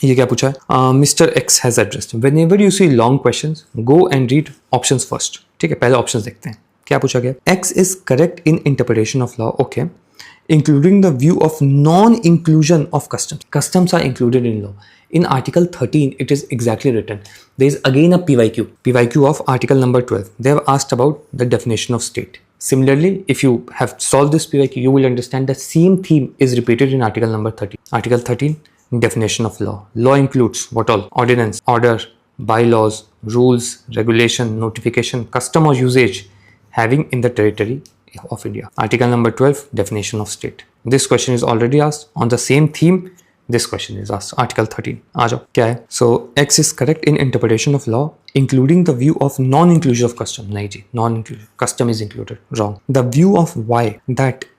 ये क्या पूछा है, mister X has addressed whenever you see long question go and read option first. ठीक है, पहले ऑप्शन देखते हैं क्या पूछा गया। X is correct in interpretation of law, okay, including the view of non-inclusion of customs. Customs are included in law. In Article 13, it is exactly written. There is again a PYQ of Article number 12. They have asked about the definition of state. Similarly, if you have solved this PYQ, you will understand the same theme is repeated in Article number 13. Article 13, definition of law. Law includes what all? Ordinance, order, bylaws, rules, regulation, notification, custom or usage having in the territory of India. Article number 12, definition of state. This question is already asked on the same theme. This question is asked. Article 13. आ जाओ क्या है? So X is correct in interpretation of law, including the view of non-inclusion of custom. नहीं जी, non-inclusion. Custom is included. Wrong. The view of Y that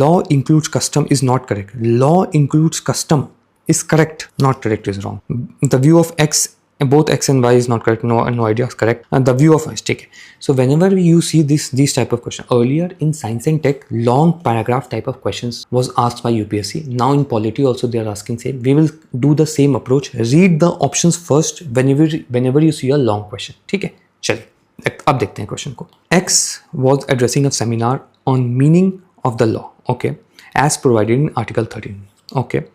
law includes custom is not correct. Law includes custom is correct. Not correct is wrong. The view of X, both X and Y is not correct. No idea is correct. And the view of Y, take it. So whenever you see these type of questions, earlier in science and tech, long paragraph type of questions was asked by UPSC. Now in polity also they are asking same. We will do the same approach. Read the options first whenever you see a long question. ठीक है, चलिए अब देखते हैं question को. X was addressing a seminar on meaning of the law, okay, as provided in Article 13, okay,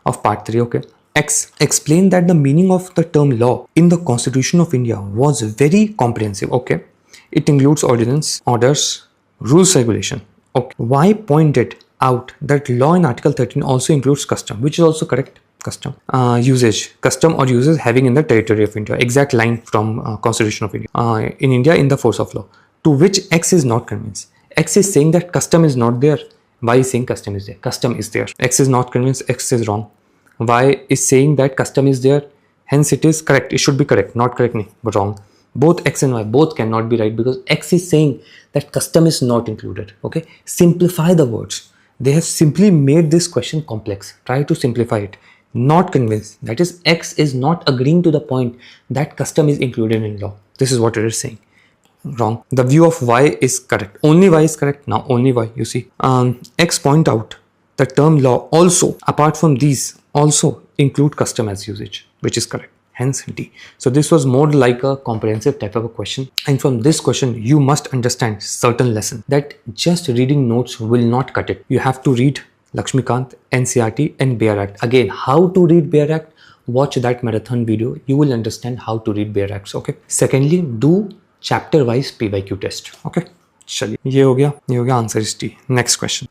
of Part 3, okay. X explained that the meaning of the term law in the Constitution of India was very comprehensive, okay. It includes ordinance, orders, rules, regulation, okay. Y pointed out that law in Article 13 also includes custom, which is also correct. Custom, usage, custom or uses having in the territory of India. Exact line from Constitution of India. In India, in the force of law. To which X is not convinced. X is saying that custom is not there. Y is saying custom is there. Custom is there. X is not convinced. X is wrong. Y is saying that custom is there, hence it is correct. It should be correct, not correct, but wrong. Both X and Y both cannot be right because X is saying that custom is not included. Okay, simplify the words. They have simply made this question complex. Try to simplify it. Not convinced. That is, X is not agreeing to the point that custom is included in law. This is what it is saying. Wrong. The view of Y is correct. Only Y is correct. Now only Y. You see, X point out the term law also, apart from these, also include custom as usage, which is correct. Hence D. So this was more like a comprehensive type of a question. And from this question, you must understand certain lesson that just reading notes will not cut it. You have to read Lakshmikant, NCERT and Bayer Act. Again, how to read Bayer Act? Watch that marathon video. You will understand how to read Bayer Acts. Okay. Secondly, do chapter wise PYQ test. Okay. चलिए ये हो गया answer इस T. Next question.